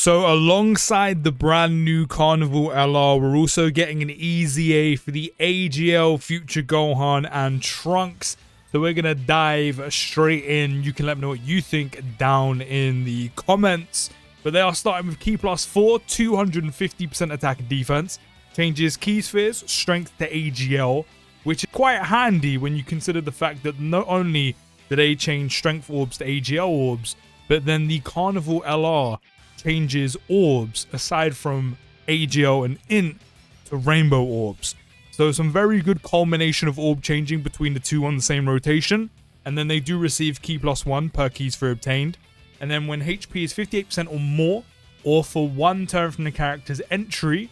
So alongside the brand new Carnival LR, we're also getting an EZA I for the AGL, Future Gohan, and Trunks. So we're going to dive straight in. You can let me know what you think down in the comments. But they are starting with Key Plus 4, 250% attack and defense. Changes Key Spheres, Strength to AGL, which is quite handy when you consider the fact that not only do they change Strength Orbs to AGL Orbs, but then the Carnival LR changes orbs aside from AGL and Int to Rainbow Orbs. So some very good culmination of orb changing between the two on the same rotation. And then they do receive Key Plus 1 per Key Sphere obtained. And then when HP is 58% or more, or for 1 turn from the character's entry,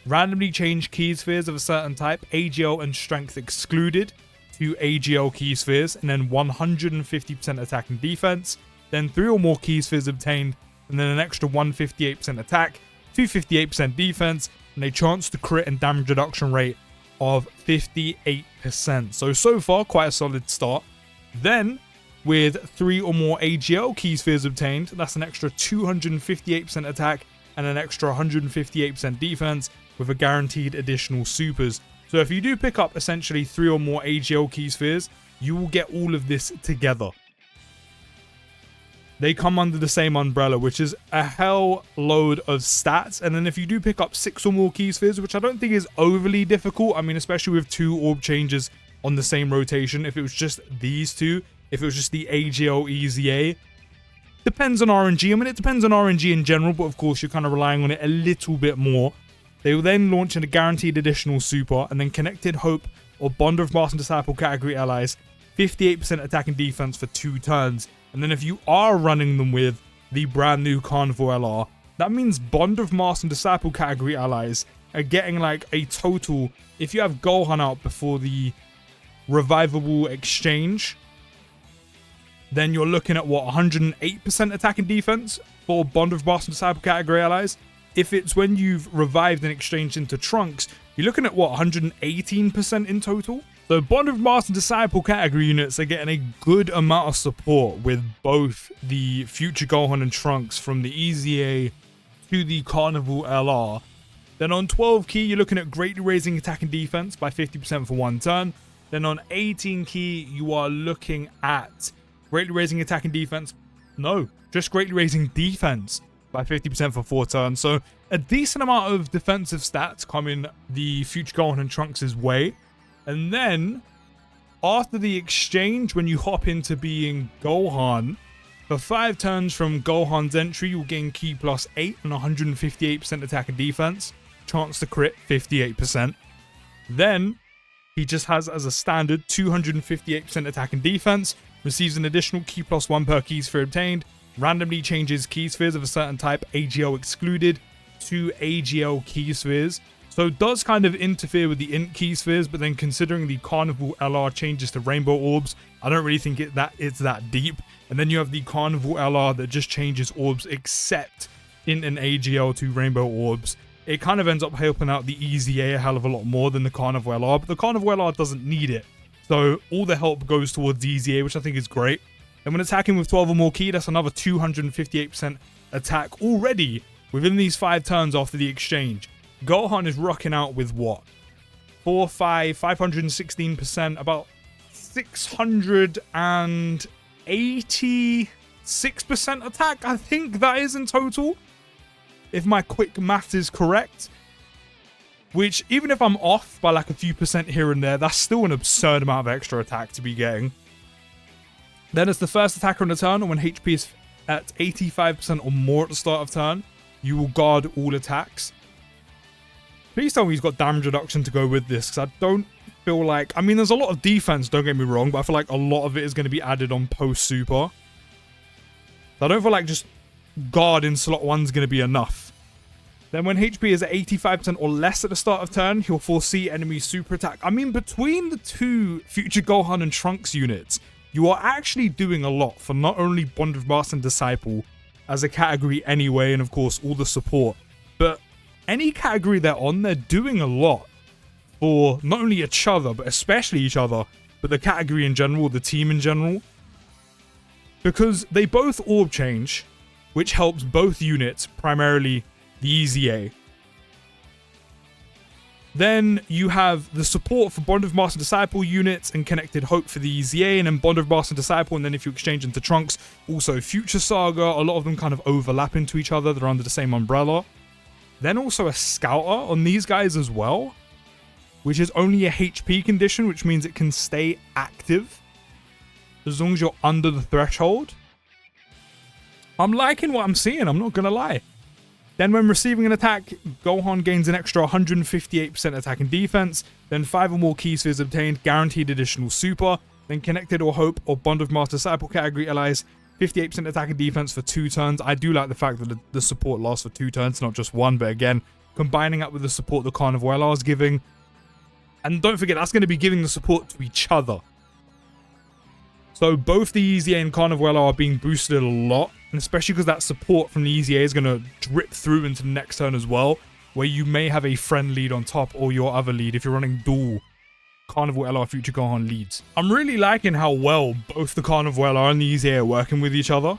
randomly change Key Spheres of a certain type, AGL and Strength excluded, to AGL Key Spheres, and then 150% attack and defense. Then 3 or more Key Spheres obtained, and then an extra 158% attack, 258% defense, and a chance to crit and damage reduction rate of 58%. So far, quite a solid start. Then, with 3 or more AGL Key Spheres obtained, that's an extra 258% attack and an extra 158% defense with a guaranteed additional supers. So if you do pick up essentially 3 or more AGL Key Spheres, you will get all of this together. They come under the same umbrella, which is a hell load of stats. And then if you do pick up 6 or more Key Spheres, which I don't think is overly difficult. I mean, especially with 2 orb changes on the same rotation. If it was just these two, if it was just the AGL EZA, depends on RNG. I mean, it depends on RNG in general, but of course you're kind of relying on it a little bit more. They will then launch in a guaranteed additional super, and then Connected Hope or Bond of Master and Disciple category allies, 58% attack and defense for 2 turns. And then if you are running them with the brand new Carnival LR, that means Bond of Master and Disciple category allies are getting like a total, if you have Gohan out before the revivable exchange, then you're looking at what, 108% attack and defense for Bond of Master and Disciple category allies. If it's when you've revived and exchanged into Trunks, you're looking at what, 118% in total? So Bond of Master and Disciple category units are getting a good amount of support with both the Future Gohan and Trunks from the EZA to the Carnival LR. Then on 12 key, you're looking at greatly raising attack and defense by 50% for 1 turn. Then on 18 key, you are looking at greatly raising attack and defense. No, just greatly raising defense by 50% for 4 turns. So a decent amount of defensive stats coming the Future Gohan and Trunks' way. And then, after the exchange, when you hop into being Gohan, for 5 turns from Gohan's entry, you'll gain Key Plus 8 and 158% attack and defense. Chance to crit, 58%. Then, he just has as a standard 258% attack and defense, receives an additional Key Plus 1 per Key Sphere obtained, randomly changes Key Spheres of a certain type, AGL excluded, to AGL Key Spheres. So it does kind of interfere with the Int Key Spheres, but then considering the Carnival LR changes to Rainbow Orbs, I don't really think it's that deep. And then you have the Carnival LR that just changes orbs except Int and AGL to Rainbow Orbs. It kind of ends up helping out the EZA a hell of a lot more than the Carnival LR, but the Carnival LR doesn't need it. So all the help goes towards the EZA, which I think is great. And when attacking with 12 or more key, that's another 258% attack already within these 5 turns after the exchange. Gohan is rocking out with what? 516%, about 686% attack, I think that is in total, if my quick math is correct. Which, even if I'm off by like a few percent here and there, that's still an absurd amount of extra attack to be getting. Then as the first attacker on the turn, when HP is at 85% or more at the start of turn, you will guard all attacks. Please tell me he's got damage reduction to go with this, because I don't feel like... I mean, there's a lot of defense, don't get me wrong, but I feel like a lot of it is going to be added on post-super. I don't feel like just guard in slot 1 is going to be enough. Then when HP is at 85% or less at the start of turn, he'll foresee enemy super attack. I mean, between the 2 Future Gohan and Trunks units, you are actually doing a lot for not only Bond of Master and Disciple as a category anyway, and of course all the support, but any category they're on, they're doing a lot for not only each other, but especially each other, but the category in general, the team in general. Because they both orb change, which helps both units, primarily the EZA. Then you have the support for Bond of Master Disciple units and Connected Hope for the EZA, and then Bond of Master Disciple, and then if you exchange into Trunks, also Future Saga. A lot of them kind of overlap into each other. They're under the same umbrella. Then also a Scouter on these guys as well, which is only a HP condition, which means it can stay active as long as you're under the threshold. I'm liking what I'm seeing, I'm not going to lie. Then when receiving an attack, Gohan gains an extra 158% attack and defense. Then 5 or more key spheres obtained, guaranteed additional super. Then Connected or Hope or Bond of Master Disciple category allies, 58% attack and defense for 2 turns. I do like the fact that the support lasts for 2 turns, not just 1. But again, combining up with the support the Carnival is giving. And don't forget, that's going to be giving the support to each other. So both the EZA and Carnival are being boosted a lot. And especially because that support from the EZA is going to drip through into the next turn as well, where you may have a friend lead on top or your other lead if you're running dual Carnival LR Future Gohan leads. I'm really liking how well both the Carnival LR and the EZA are working with each other.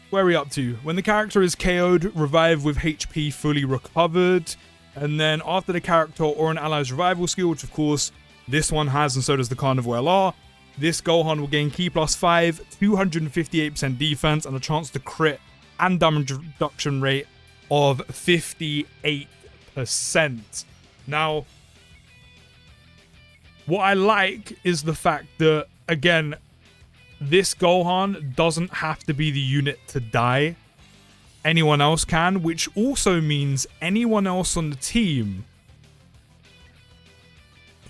Where are we up to? When the character is KO'd, revive with HP fully recovered. And then after the character or an ally's revival skill, which of course this one has and so does the Carnival LR, this Gohan will gain Ki plus 5, 258% defense, and a chance to crit and damage reduction rate of 58%. Now, what I like is the fact that, again, this Gohan doesn't have to be the unit to die. Anyone else can, which also means anyone else on the team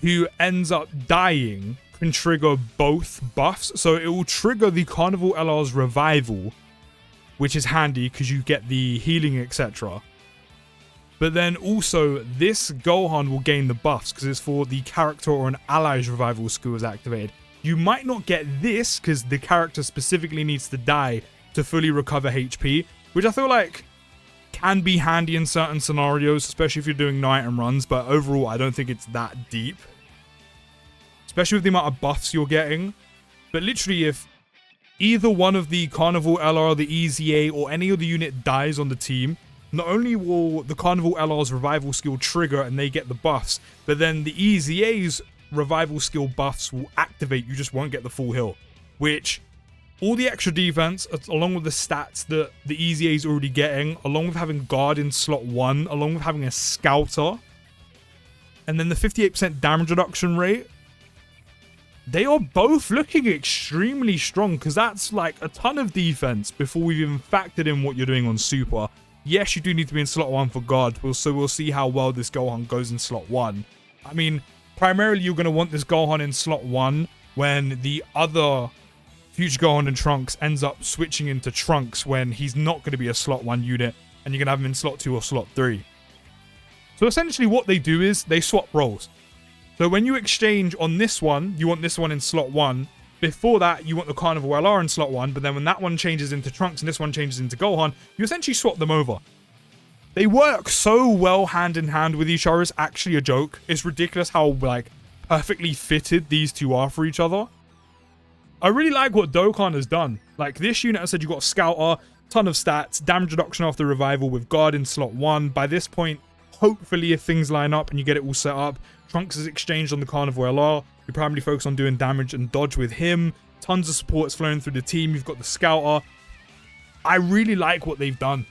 who ends up dying can trigger both buffs. So it will trigger the Carnival LR's revival, which is handy because you get the healing, etc. But then also this Gohan will gain the buffs because it's for the character or an ally's revival skill is activated. You might not get this because the character specifically needs to die to fully recover HP, which I feel like can be handy in certain scenarios, especially if you're doing night and runs, but overall I don't think it's that deep. Especially with the amount of buffs you're getting. But literally, if either one of the Carnival LR, the EZA, or any other unit dies on the team, not only will the Carnival LR's revival skill trigger and they get the buffs, but then the EZA's revival skill buffs will activate. You just won't get the full heal. Which, all the extra defense, along with the stats that the EZA is already getting, along with having guard in slot 1, along with having a scouter, and then the 58% damage reduction rate, they are both looking extremely strong because that's like a ton of defense before we've even factored in what you're doing on Super. Yes, you do need to be in slot 1 for guard, so we'll see how well this Gohan goes in slot 1. I mean, primarily you're going to want this Gohan in slot 1 when the other Future Gohan and Trunks ends up switching into Trunks when he's not going to be a slot 1 unit and you're going to have him in slot 2 or slot 3. So essentially what they do is they swap roles. So when you exchange on this one, you want this one in slot 1. Before that, you want the Carnival LR in slot 1. But then when that one changes into Trunks and this one changes into Gohan, you essentially swap them over. They work so well hand in hand with each other. It's actually a joke. It's ridiculous how like perfectly fitted these two are for each other. I really like what Dokkan has done. Like this unit, I said you got Scouter, ton of stats, damage reduction after revival with guard in slot 1. By this point, hopefully if things line up and you get it all set up, Trunks is exchanged on the Carnival LR. You primarily focus on doing damage and dodge with him. Tons of support is flowing through the team. You've got the Scouter. I really like what they've done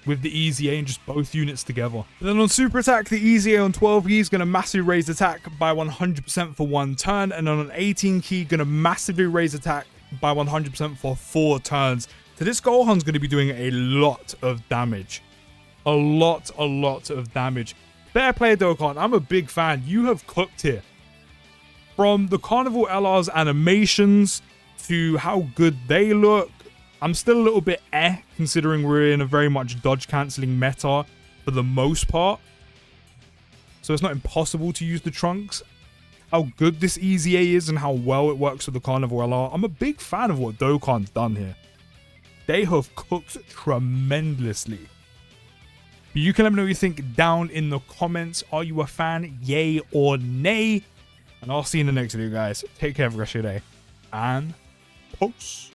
with the EZA and just both units together. And then on Super Attack, the EZA on 12 key is going to massively raise attack by 100% for 1 turn. And on an 18 key, going to massively raise attack by 100% for 4 turns. So this Gohan's going to be doing a lot of damage. A lot of damage. Fair play, Dokkan. I'm a big fan. You have cooked here. From the Carnival LR's animations to how good they look, I'm still a little bit considering we're in a very much dodge cancelling meta for the most part. So it's not impossible to use the Trunks. How good this EZA is and how well it works with the Carnival LR. I'm a big fan of what Dokkan's done here. They have cooked tremendously. You can let me know what you think down in the comments. Are you a fan? Yay or nay? And I'll see you in the next video, guys. Take care of the rest of your day. And peace.